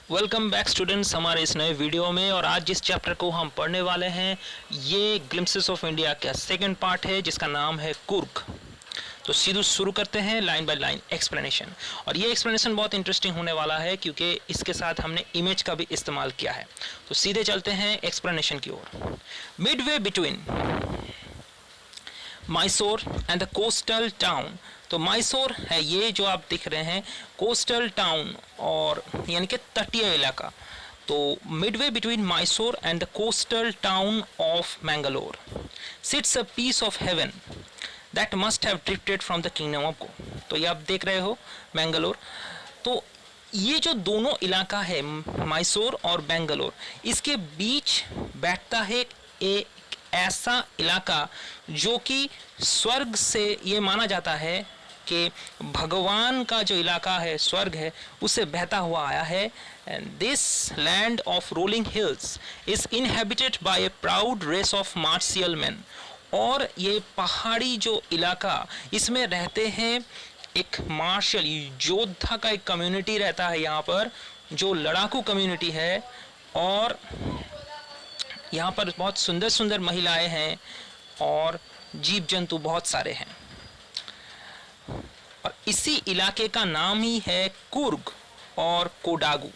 Welcome back students हमारे इस नए वीडियो में। और आज जिस चैप्टर को हम पढ़ने वाले हैं ये ग्लिम्पसेस ऑफ इंडिया का सेकंड पार्ट है जिसका नाम है कुर्ग। तो सीधे शुरू करते हैं लाइन बाय लाइन एक्सप्लेनेशन। और ये एक्सप्लेनेशन बहुत इंटरेस्टिंग होने वाला है क्योंकि इसके साथ हमने इमेज का भी इस्तेमाल किया है। तो सीधे चलते हैं एक्सप्लेनेशन की ओर। Midway between Mysore and the coastal town. तो मैसूर है ये जो आप दिख रहे हैं, कोस्टल टाउन और यानी कि तटीय इलाका। तो midway between Mysore and the coastal town of Mangalore sits a piece of heaven that must have drifted from the kingdom of God. तो ये आप देख रहे हो मैंगलोर। तो ये जो दोनों इलाका है मैसूर और बेंगलोर, इसके बीच बैठता है एक ऐसा इलाका जो कि स्वर्ग से ये माना जाता है कि भगवान का जो इलाका है, स्वर्ग है, उससे बहता हुआ आया है। This land of rolling hills is inhabited by a proud race of martial man. और ये पहाड़ी जो इलाका, इसमें रहते हैं एक मार्शल योद्धा का एक कम्युनिटी रहता है यहाँ पर, जो लड़ाकू कम्युनिटी है। और यहाँ पर बहुत सुंदर सुंदर महिलाएं हैं और जीव जंतु बहुत सारे हैं। और इसी इलाके का नाम ही है कुर्ग और Kodagu,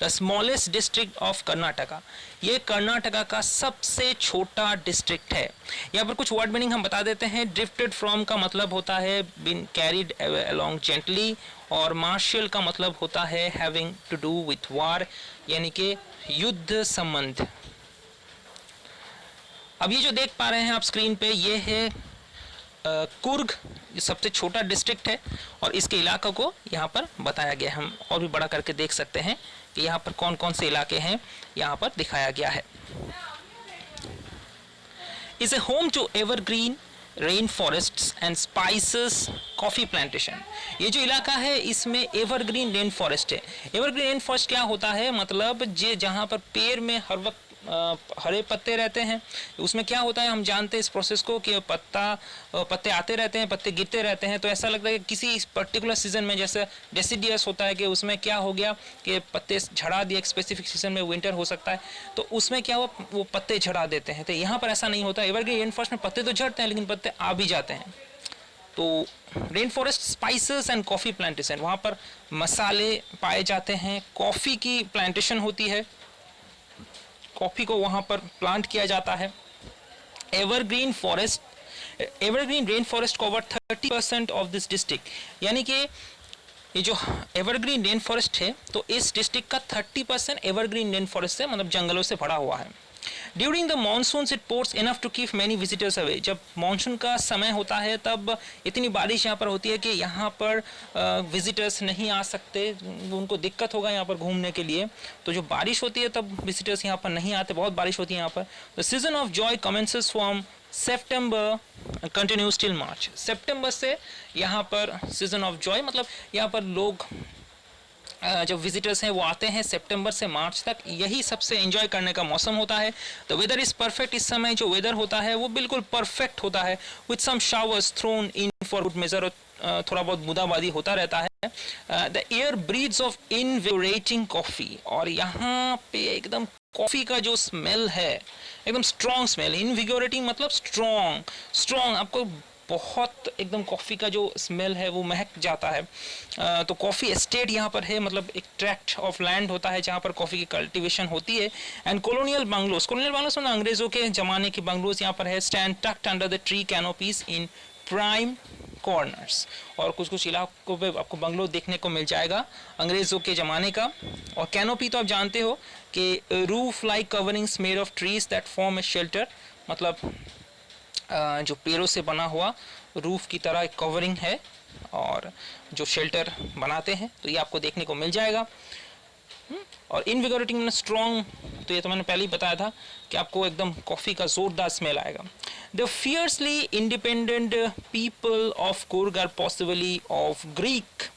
the smallest district of Karnataka. ये कर्नाटका का सबसे छोटा डिस्ट्रिक्ट है। यहाँ पर कुछ वर्ड मीनिंग हम बता देते हैं। ड्रिफ्टेड फ्रॉम का मतलब होता है बीन कैरिड अलोंग जेंटली, और मार्शियल का मतलब होता है हैविंग टू डू विथ वार, यानी कि युद्ध संबंध। अब ये जो देख पा रहे हैं आप स्क्रीन पे, ये है कुर्ग, ये सबसे छोटा डिस्ट्रिक्ट है और इसके इलाकों को यहाँ पर बताया गया है। हम और भी बड़ा करके देख सकते हैं कि यहाँ पर कौन कौन से इलाके हैं, यहाँ पर दिखाया गया है। Is a home to evergreen rain forests and spices coffee plantation. ये जो इलाका है इसमें एवरग्रीन रेन फॉरेस्ट है। एवरग्रीन रेन फॉरेस्ट क्या होता है, मतलब जे जहाँ पर पेड़ में हर वक्त हरे पत्ते रहते हैं, उसमें क्या होता है हम जानते हैं इस प्रोसेस को कि पत्ते आते रहते हैं, पत्ते गिरते रहते हैं। तो ऐसा लगता है कि किसी पर्टिकुलर सीजन में, जैसे डेसिडियस होता है कि उसमें क्या हो गया कि पत्ते झड़ा दिए, एक स्पेसिफिक सीजन में विंटर हो सकता है, तो उसमें क्या हुआ वो पत्ते झड़ा देते हैं। तो यहाँ पर ऐसा नहीं होता। एवरग्रीन रेन फॉरेस्ट में पत्ते तो झड़ते हैं लेकिन पत्ते आ भी जाते हैं। तो rain forest, spices and coffee plantation, वहाँ पर मसाले पाए जाते हैं, कॉफ़ी की प्लांटेशन होती है, कॉफी को वहां पर प्लांट किया जाता है। Evergreen forest, evergreen rain forest cover 30% of this district, यानी कि ये जो एवरग्रीन रेन फॉरेस्ट है तो इस डिस्ट्रिक्ट का 30% एवरग्रीन रेन फॉरेस्ट से, मतलब जंगलों से भरा हुआ है। During the monsoon it pours enough to keep many visitors away. जब मानसून का समय होता है तब इतनी बारिश यहाँ पर होती है कि यहाँ पर विजिटर्स नहीं आ सकते, उनको दिक्कत होगा यहाँ पर घूमने के लिए। तो जो बारिश होती है तब विजिटर्स यहाँ पर नहीं आते, बहुत बारिश होती है यहाँ पर। The season of joy commences from September continues till March. सितंबर से यहाँ पर सीजन ऑफ जॉय, मतलब यहाँ पर लोग जो विजिटर्स हैं वो आते हैं सितंबर से मार्च तक, यही सबसे एंजॉय करने का मौसम होता है। The weather is perfect. इस समय जो वेदर होता है वो बिल्कुल परफेक्ट होता है, with some showers thrown in for good measure, थोड़ा बहुत बूंदाबांदी होता रहता है। The air breeds of invigorating coffee, और यहाँ पे एकदम कॉफी का जो स्मेल है एकदम स्ट्रॉन्ग स्मेल। इनविगोरेटिंग मतलब स्ट्रॉन्ग, स्ट्रॉन्ग, आपको बहुत एकदम कॉफ़ी का जो स्मेल है वो महक जाता है। तो कॉफ़ी एस्टेट यहाँ पर है, मतलब एक ट्रैक्ट ऑफ लैंड होता है जहाँ पर कॉफ़ी की कल्टीवेशन होती है। And colonial bungalows, colonial bungalows मतलब अंग्रेज़ों के ज़माने की बंगलोज यहाँ पर है। Stand tucked under the tree canopies in prime corners, और कुछ कुछ इलाकों पे आपको बंगलो देखने को मिल जाएगा अंग्रेज़ों के ज़माने का। और कैनोपी तो आप जानते हो कि roof like coverings made of trees that form A shelter, मतलब जो पेड़ों से बना हुआ रूफ की तरह एक कवरिंग है और जो शेल्टर बनाते हैं, तो ये आपको देखने को मिल जाएगा। और इनविगोरेटिंग में स्ट्रॉन्ग, तो ये तो मैंने पहले ही बताया था कि आपको एकदम कॉफ़ी का ज़ोरदार स्मेल आएगा। The fiercely independent people of Coorg are possibly of Greek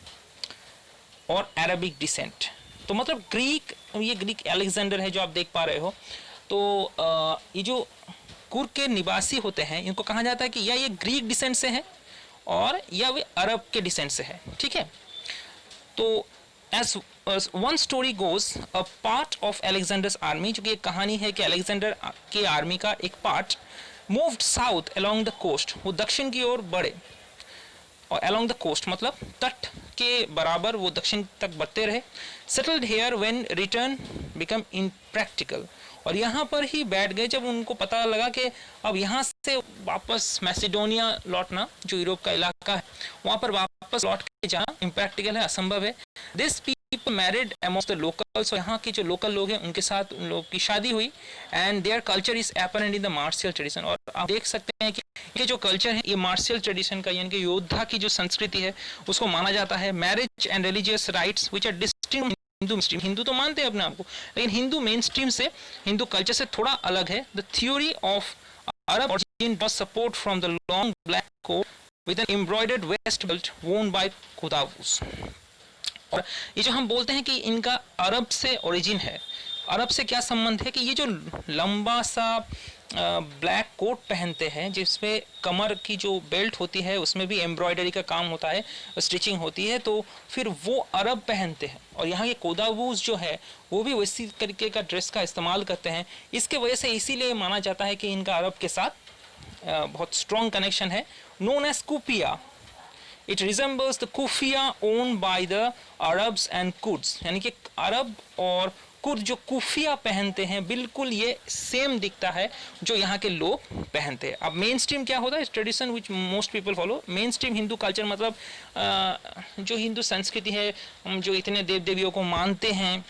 और अरबिक डिसेंट। तो मतलब ग्रीक, ये ग्रीक अलेक्जेंडर है जो आप देख पा रहे हो। तो ये जो कुर्ग के निवासी होते हैं इनको कहा जाता है कि या ये ग्रीक डिसेंट से हैं और या वे अरब के डिसेंट से है। ठीक है, तो as one story goes a part of Alexander's army, जो कि एक कहानी है कि अलेक्जेंडर के आर्मी का एक part moved south along the coast, वो दक्षिण की ओर बढ़े, और अलोंग द कोस्ट मतलब तट के बराबर वो दक्षिण तक बढ़ते रहे। Settled here when return become impractical, और यहाँ पर ही बैठ गए जब उनको पता लगा कि अब यहाँ से वापस मैसिडोनिया लौटना, जो यूरोप का इलाका है, वहाँ पर वापस लौट के जाना इम्प्रैक्टिकल है, असंभव है। This people married amongst the locals, यहाँ के जो लोकल लोग हैं उनके साथ उन लोगों की शादी हुई। And their culture is apparent in the martial tradition, और आप देख सकते हैं कि ये जो कल्चर है ये मार्शियल ट्रेडिशन का, यानी कि योद्धा की जो संस्कृति है उसको माना जाता है। Marriage and religious rites which are distinct Hindu stream, Hindu तो मानते हैं अपने आप को, लेकिन हिंदू मेन स्ट्रीम से, हिंदू कल्चर से थोड़ा अलग है। The theory of Arab origin was support from the long black coat with an embroidered waist belt worn by खुदावूस। और ये जो हम बोलते हैं कि इनका अरब से ओरिजिन है, अरब से क्या संबंध है कि ये जो लंबा सा ब्लैक कोट पहनते हैं जिसमें कमर की जो बेल्ट होती है उसमें भी एम्ब्रॉयडरी का काम होता है, स्टिचिंग होती है, तो फिर वो अरब पहनते हैं। और यहाँ ये कोदावूस जो है वो भी वैसी तरीके का ड्रेस का इस्तेमाल करते हैं। इसके वजह से इसीलिए माना जाता है कि इनका अरब के साथ बहुत स्ट्रॉन्ग कनेक्शन है। Known as kufiya, it resembles the kufiya owned by the Arabs and Kurds, यानी कि अरब और कुर्द जो कुफिया पहनते हैं बिल्कुल ये सेम दिखता है जो यहाँ के लोग पहनते हैं। अब मेन स्ट्रीम क्या होता है, tradition which most people follow. Main stream Hindu culture मतलब जो हिंदू संस्कृति है, जो इतने देव देवियों को मानते हैं,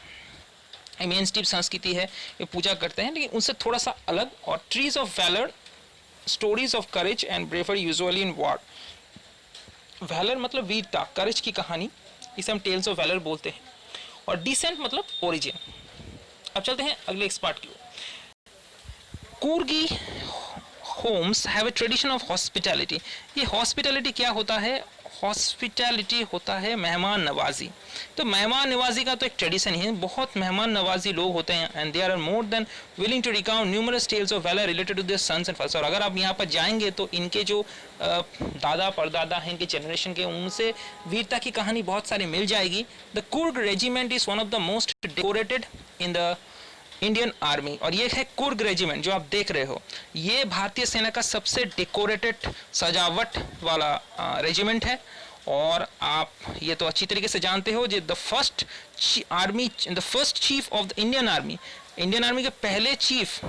मेन स्ट्रीम संस्कृति है, ये पूजा करते हैं, लेकिन उनसे थोड़ा सा अलग। और trees of valour, stories of courage and bravery usually in war. Valour मतलब वीरता, करेज की कहानी, इसे हम टेल्स ऑफ वैलर बोलते हैं। और डिसेंट मतलब ओरिजिन। अब चलते हैं अगले एक्सपर्ट की ओर। Coorgi homes have a tradition of hospitality. ये हॉस्पिटैलिटी क्या होता है, हॉस्पिटैलिटी होता है मेहमान नवाजी। तो मेहमान नवाजी का तो एक ट्रेडिशन ही है, बहुत मेहमान नवाजी लोग होते हैं। And they are more than willing to recount numerous tales of valour related to their sons and fathers. और अगर आप यहाँ पर जाएंगे तो इनके जो दादा परदादा हैं, इनके जनरेशन के, उनसे वीरता की कहानी बहुत सारी मिल जाएगी। The Coorg regiment is one of the most decorated in the Indian army. और ये है कुर्ग रेजिमेंट जो आप देख रहे हो, ये भारतीय सेना का सबसे डेकोरेटेड सजावट वाला रेजिमेंट है। और आप ये तो अच्छी तरीके से जानते हो, जो the first chief of the Indian army, Indian army के पहले चीफ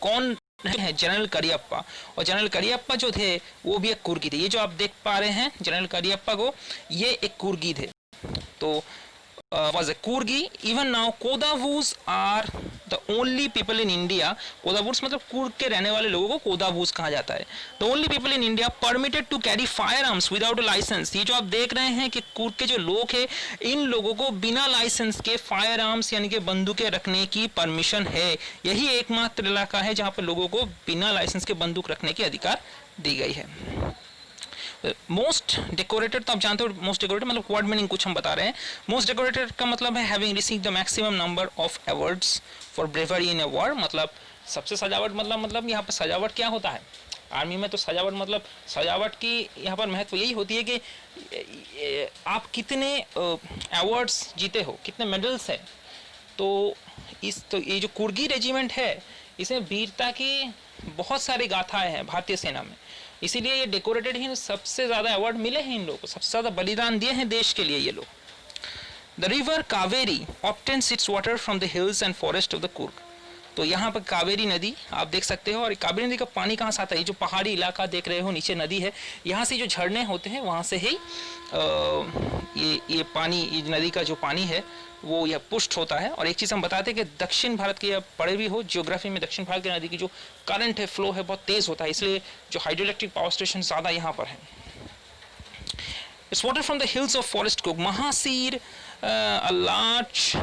कौन है, जनरल करियप्पा। और जनरल करियप्पा जो थे वो भी एक कुर्गी थे। ये जो आप देख पा रहे हैं जनरल करियप्पा को, ये एक कुर्गी थे। तो was a Kurgi. Even now Kodavus are the only people in India. Kodavus मतलब कुर्ग के रहने वाले लोगों को कोदावूस कहा जाता है। The only people in India permitted to carry firearms without a license. ये जो आप देख रहे हैं कि कुर्ग के जो लोग हैं, इन लोगों को बिना लाइसेंस के फायर आर्म्स यानी कि बंदूकें रखने की परमिशन है। यही एकमात्र इलाका है जहाँ पर लोगों को बिना लाइसेंस के बंदूक रखने की अधिकार दी गई है। मोस्ट डेकोरेटेड, तो आप जानते हो मोस्ट डेकोरेटेड मतलब वर्ड मीनिंग कुछ हम बता रहे हैं। मोस्ट डेकोरेटेड का मतलब है having received the maximum number of awards for bravery in a war. मतलब सबसे सजावट मतलब यहाँ पर सजावट क्या होता है आर्मी में, तो सजावट मतलब सजावट की यहाँ पर महत्व यही होती है कि आप कितने अवार्ड्स जीते हो, कितने मेडल्स है। तो ये जो कुर्गी रेजिमेंट है इसमें वीरता की बहुत सारी गाथाएं हैं भारतीय सेना में, इसीलिए ये डेकोरेटेड ही। सबसे ज़्यादा अवार्ड मिले हैं इन लोगों को, सबसे ज़्यादा बलिदान दिए हैं देश के लिए ये लोग। The river Kaveri obtains it's water from the hills and forest of the Coorg. तो यहाँ पर कावेरी नदी आप देख सकते हो, और कावेरी नदी का पानी कहाँ से आता है, ये जो पहाड़ी इलाका देख रहे हो नीचे नदी है, यहाँ से जो झरने होते हैं वहाँ से ही ये पानी, ये नदी का जो पानी है वो यह पुष्ट होता है। और एक चीज़ हम बताते हैं कि दक्षिण भारत के, पढ़े भी हो ज्योग्राफी में, दक्षिण भारत की नदी की जो करंट है, फ्लो है, बहुत तेज़ होता है, इसलिए जो हाइड्रो इलेक्ट्रिक पावर स्टेशन ज़्यादा यहाँ पर है। It's water from the hills of Forest Cook. Mahasir, a large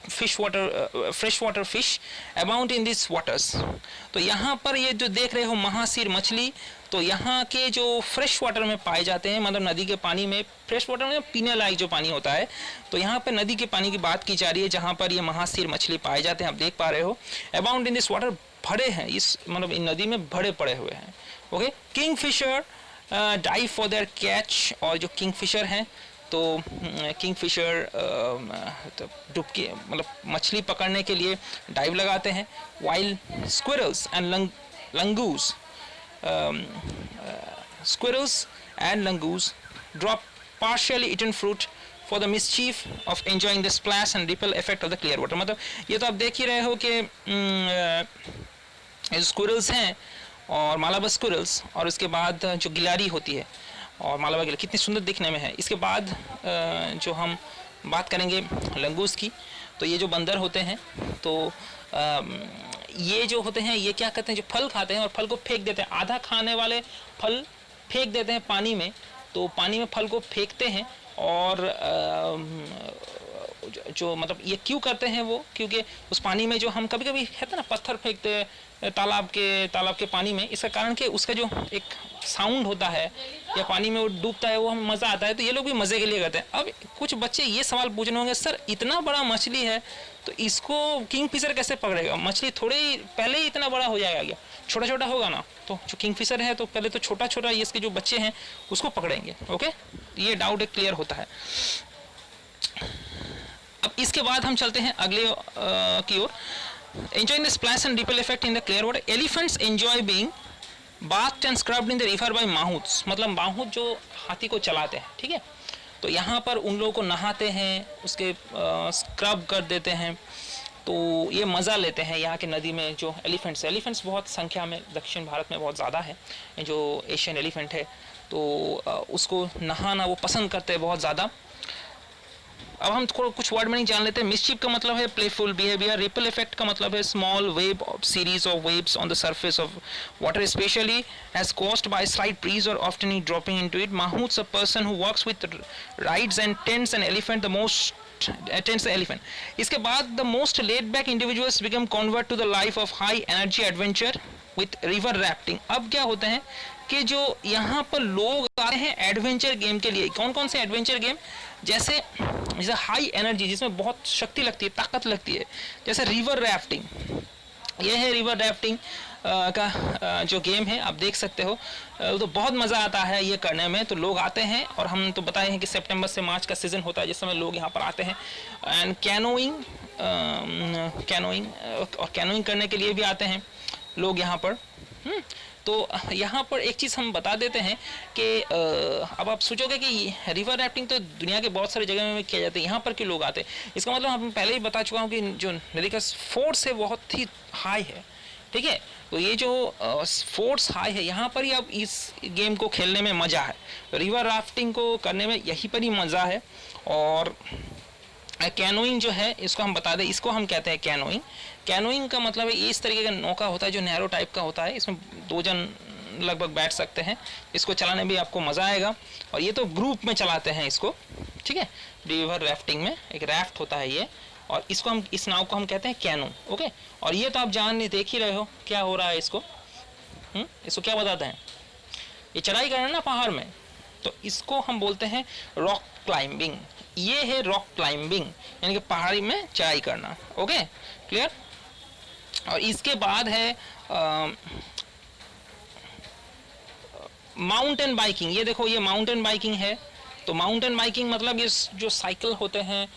freshwater fish abound in these waters. तो यहाँ पर ये जो देख रहे हो महासीर मछली, तो यहाँ के जो फ्रेश वाटर में पाए जाते हैं, मतलब नदी के पानी में, फ्रेश वाटर में पीने लायक जो पानी होता है, तो यहाँ पर नदी के पानी की बात की जा रही है जहाँ पर ये महासीर मछली पाए जाते हैं, आप देख पा रहे हो। अबाउंड इन दिस वाटर, भरे हैं इस, मतलब इन नदी में भरे पड़े हुए हैं। Okay, kingfisher die for their catch, और जो किंग फिशर हैं तो किंगफिशर तो डुबकी मतलब मछली पकड़ने के लिए डाइव लगाते हैं, while squirrels and langurs squirrels and langoons drop partially eaten fruit for the mischief of enjoying the splash and ripple effect of the clear water। मतलब ये तो आप देख ही रहे हो कि स्क्विरल्स हैं और मालाबार स्क्विरल्स, और उसके बाद जो गिलारी होती है और मालाबार गिलारी कितनी सुंदर दिखने में है। इसके बाद जो हम बात करेंगे लंगूस की, तो ये जो बंदर होते हैं, तो ये जो होते हैं ये क्या करते हैं, जो फल खाते हैं और फल को फेंक देते हैं, आधा खाने वाले फल फेंक देते हैं पानी में, तो पानी में फल को फेंकते हैं। और जो मतलब ये क्यों करते हैं वो, क्योंकि उस पानी में जो हम कभी कभी कहते हैं ना पत्थर फेंकते हैं तालाब के पानी में, इसका कारण कि उसका जो एक साउंड होता है या पानी में वो डूबता है, वो हमें मज़ा आता है, तो ये लोग भी मज़े के लिए करते हैं। अब कुछ बच्चे ये सवाल पूछने होंगे, सर इतना बड़ा मछली है तो इसको किंगफिशर कैसे पकड़ेगा, मछली थोड़े ही पहले ही इतना बड़ा हो जाएगा क्या, छोटा छोटा होगा ना। तो जो किंगफिशर है तो पहले तो छोटा छोटा ये इसके जो बच्चे हैं उसको पकड़ेंगे। ओके, ये डाउट एक क्लियर होता है। अब इसके बाद हम चलते हैं अगले की ओर। Enjoying the splash and ripple effect in the clear water, elephants enjoy being bathed and scrubbed in the river by mahouts। मतलब माहूत जो हाथी को चलाते हैं, ठीक है, तो यहाँ पर उन लोगों को नहाते हैं, उसके स्क्रब कर देते हैं, तो ये मज़ा लेते हैं यहाँ के नदी में। जो एलिफेंट्स बहुत संख्या में दक्षिण भारत में बहुत ज़्यादा है, जो एशियन एलिफेंट है, तो उसको नहाना वो पसंद करते हैं बहुत ज़्यादा। अब हम थोड़ा कुछ वर्ड मीनिंग जान लेते हैं। मिसचीफ का मतलब है प्लेफुल बिहेवियर, रिपल इफेक्ट का मतलब है small wave of series of waves on the surface of water specially as caused by slight breeze or often dropping into it. Mahouts a person who works with rides and tends an elephant the most tends elephant. इसके बाद the most laid back individuals become convert to the life of high energy adventure with river rafting. अब क्या होते हैं कि जो यहाँ पर लोग आते हैं एडवेंचर गेम के लिए, कौन कौन से एडवेंचर गेम, जैसे हाई एनर्जी जिसमें बहुत शक्ति लगती है, ताकत लगती है, जैसे रिवर रैफ्टिंग। ये है रिवर रैफ्टिंग का जो गेम है, आप देख सकते हो, तो बहुत मज़ा आता है ये करने में। तो लोग आते हैं, और हम तो बताए हैं कि सितंबर से मार्च का सीज़न होता है जिस समय लोग यहाँ पर आते हैं। एंड कैनोइंग और कैनोइंग करने के लिए भी आते हैं लोग यहाँ पर। तो यहाँ पर एक चीज़ हम बता देते हैं कि अब आप सोचोगे कि रिवर रैफ्टिंग तो दुनिया के बहुत सारी जगह में किया जाता है, यहाँ पर क्यों लोग आते हैं। इसका मतलब हम पहले ही बता चुका हूँ कि जो नदी का फोर्स है बहुत ही हाई है, ठीक है, तो ये जो फोर्स हाई है यहाँ पर ही अब इस गेम को खेलने में मज़ा है। रिवर राफ्टिंग को करने में यहीं पर ही मज़ा है। और कैनोइंग जो है इसको हम बता दें, इसको हम कहते हैं कैनोइंग। कैनोइंग का मतलब है इस तरीके का नौका होता है जो नैरो टाइप का होता है, इसमें 2 जन लगभग बैठ सकते हैं, इसको चलाने भी आपको मज़ा आएगा। और ये तो ग्रुप में चलाते हैं इसको, ठीक है, रिवर राफ्टिंग में एक राफ्ट होता है ये, और इसको हम इस नाव को हम कहते हैं कैनो। ओके, और ये तो आप देख ही रहे हो क्या हो रहा है इसको। इसको क्या बताते हैं, ये चढ़ाई करना ना पहाड़ में, तो इसको हम बोलते हैं रॉक क्लाइंबिंग। ये है रॉक क्लाइंबिंग, यानी कि पहाड़ी में चढ़ाई करना। Okay, clear. और इसके बाद है माउंटेन बाइकिंग। ये देखो, ये माउंटेन बाइकिंग है। तो माउंटेन बाइकिंग मतलब ये जो साइकिल होते हैं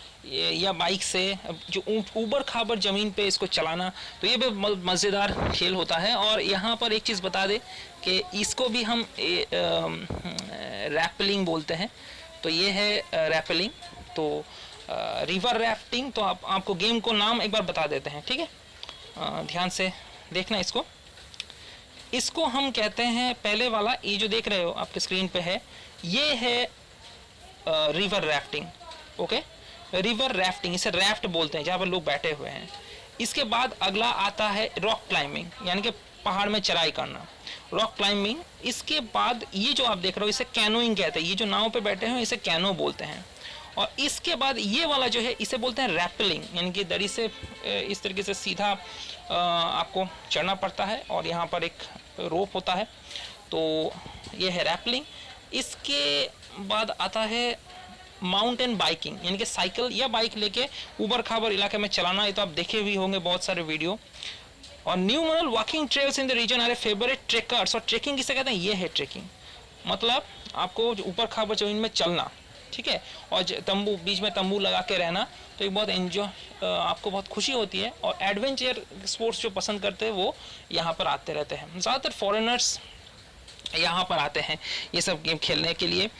या बाइक से जो ऊबड़ खाबड़ ज़मीन पे इसको चलाना, तो ये भी मज़ेदार खेल होता है। और यहाँ पर एक चीज़ बता दें कि इसको भी हम रैपलिंग बोलते हैं। तो ये है रैपलिंग। तो रिवर राफ्टिंग, तो आपको गेम को नाम एक बार बता देते हैं, ठीक है, ध्यान से देखना इसको। इसको हम कहते हैं, पहले वाला ये जो देख रहे हो आपके स्क्रीन पे है, ये है river rafting. Okay, river rafting, इसे राफ्ट बोलते हैं जहाँ पर लोग बैठे हुए हैं। इसके बाद अगला आता है रॉक क्लाइंबिंग, यानी कि पहाड़ में चढ़ाई करना, रॉक क्लाइंबिंग। इसके बाद ये जो आप देख रहे हो इसे कैनोइंग कहते हैं, ये जो नाव पे बैठे हैं इसे कैनो बोलते हैं। और इसके बाद ये वाला जो है इसे बोलते हैं रैपलिंग, यानी कि दरी से इस तरीके से सीधा आपको चढ़ना पड़ता है और यहाँ पर एक रोप होता है, तो ये है रैपलिंग। इसके बाद आता है माउंटेन बाइकिंग, यानी कि साइकिल या बाइक लेके ऊबड़ खाबड़ इलाके में चलाना। ये तो आप देखे भी होंगे बहुत सारे वीडियो। और numerous walking trails in the region are a favourite trekkers. और ट्रेकिंग किसे कहते हैं, ये है ट्रेकिंग, मतलब आपको ऊपर खाबड़ जमीन में चलना, ठीक है। और तंबू, बीच में तंबू लगा के रहना, तो एक बहुत एंजॉय, आपको बहुत खुशी होती है। और एडवेंचर स्पोर्ट्स जो पसंद करते हैं वो यहाँ पर आते रहते हैं। ज़्यादातर फॉरेनर्स यहाँ पर आते हैं ये सब गेम खेलने के लिए।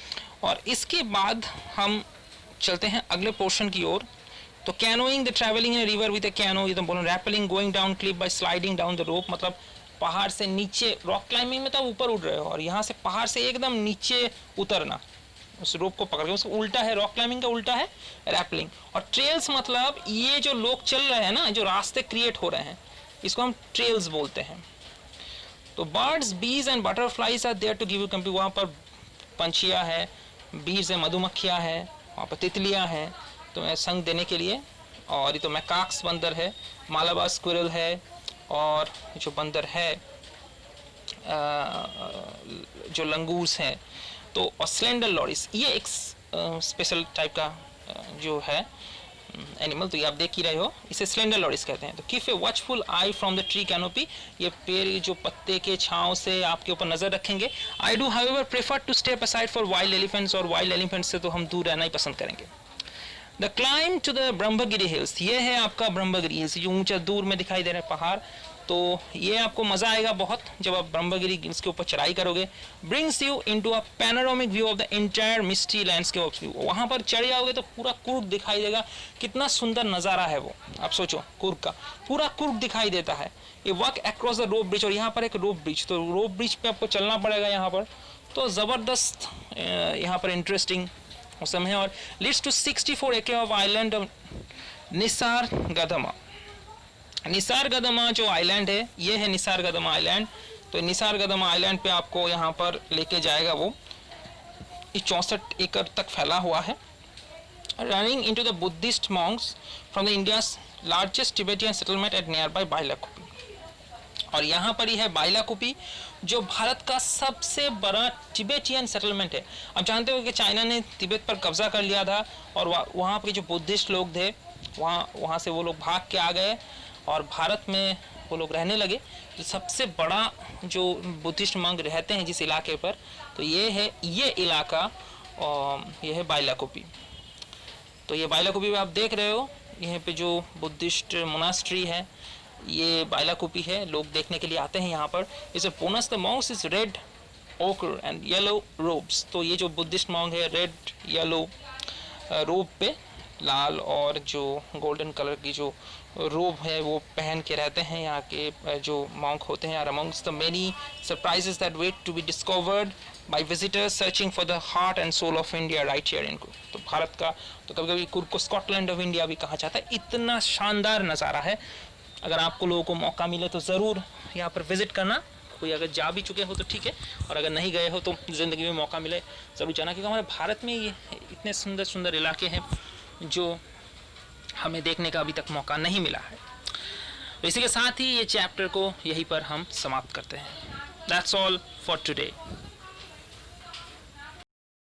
और इसके बाद हम चलते हैं अगले पोर्शन की ओर। तो canoeing, the travelling in river with a canoe, ये तो बोलो। Rappelling, going down cliff by sliding down the rope, मतलब पहाड़ से नीचे, रॉक क्लाइंबिंग में तो आप ऊपर उड़ रहे हो, और यहाँ से पहाड़ से एकदम नीचे उतरना उस रोप को पकड़ के। उसका उल्टा है, रॉक क्लाइंबिंग का उल्टा है रैपलिंग। और ट्रेल्स मतलब ये जो लोग चल रहे हैं ना, जो रास्ते क्रिएट हो रहे हैं, इसको हम ट्रेल्स बोलते हैं। तो birds, bees and butterflies are there to give you company. वहाँ पर पंछियाँ है, बीज है, मधुमक्खियाँ है, वहाँ पर तितलियाँ हैं तुम्हें संग देने के लिए। और ये तो मैकाक्स बंदर है, मालाबार स्क्विरल है, और जो बंदर है जो लंगूर्स हैं। तो और स्लेंडर लॉरिस, ये एक स्पेशल टाइप का जो है एनिमल, तो ये आप देख ही रहे हो, इसे स्लेंडर लॉरिस कहते हैं। तो keep a watchful I from the tree canopy, ये पेड़ जो पत्ते के छांव से आपके ऊपर नजर रखेंगे। I do however prefer to step aside for wild elephants, और वाइल्ड एलिफेंट्स से तो हम दूर रहना ही पसंद करेंगे। The climb to the Brahmagiri hills, ये है आपका ब्रह्मगिरी हिल्स, जो ऊंचा दूर में दिखाई दे रहा है पहाड़। तो ये आपको मज़ा आएगा बहुत जब आप ब्रह्मगिरी हिल्स के ऊपर चढ़ाई करोगे। Brings you into a panoramic view of the entire misty landscape. वहाँ पर चढ़ जाओगे तो पूरा कुर्ग दिखाई देगा, कितना सुंदर नज़ारा है वो। आप सोचो, कुर्ग का पूरा कुर्ग दिखाई देता है। ये walk across the rope bridge, और यहाँ पर एक रोप ब्रिज, तो रोप ब्रिज पे आपको चलना पड़ेगा यहाँ पर। तो ज़बरदस्त यहाँ पर इंटरेस्टिंग मौसम है। और लीड्स टू 64 एकड़ ऑफ आइलैंड ऑफ निसारगदमा। निसारगदमा जो आइलैंड है, ये है निसारगदमा आइलैंड। तो निसारगदमा आइलैंड पे आपको यहाँ पर लेके जाएगा वो। 64 एकड़ तक फैला हुआ है। Running into the Buddhist monks from the India's largest Tibetan settlement at nearby Bylakuppe. और यहाँ पर ही है बाइलाकुप्पी, जो भारत का सबसे बड़ा टिबेटियन सेटलमेंट है। आप जानते हो कि चाइना ने तिब्बत पर कब्जा कर लिया था, और वहाँ पर जो बुद्धिस्ट लोग थे, वहाँ से वो लोग भाग के आ गए और भारत में वो लोग रहने लगे। तो सबसे बड़ा जो बुद्धिस्ट मंक रहते हैं जिस इलाके पर, तो ये है ये इलाका, और ये है बाइलाकुप्पी। तो ये बाइलाकुप्पी में आप देख रहे हो, यहाँ पे जो बुद्धिस्ट मोनास्ट्री है ये बाइलाकुप्पी है। लोग देखने के लिए आते हैं यहाँ पर। इसे bonus the Monks is red ओकर एंड येलो रोब्स। तो ये जो बुद्धिस्ट मॉन्क है, रेड येलो रोब पे, लाल और जो गोल्डन कलर की जो रोब है वो पहन के रहते हैं यहाँ के जो मॉन्क होते हैं। Amongst the many surprises that wait to be discovered by visitors searching for the heart and soul of India right here in Coorg. तो भारत का, तो कभी कभी कुर्ग को स्कॉटलैंड ऑफ इंडिया भी कहा जाता है। इतना शानदार नज़ारा है। अगर आपको लोगों को मौका मिले तो ज़रूर यहाँ पर विजिट करना। कोई अगर जा भी चुके हो तो ठीक है, और अगर नहीं गए हो तो ज़िंदगी में मौका मिले ज़रूर जाना, क्योंकि हमारे भारत में ये इतने सुंदर सुंदर इलाके हैं जो हमें देखने का अभी तक मौका नहीं मिला है। तो इसी के साथ ही ये चैप्टर को यहीं पर हम समाप्त करते हैं। That's all for today.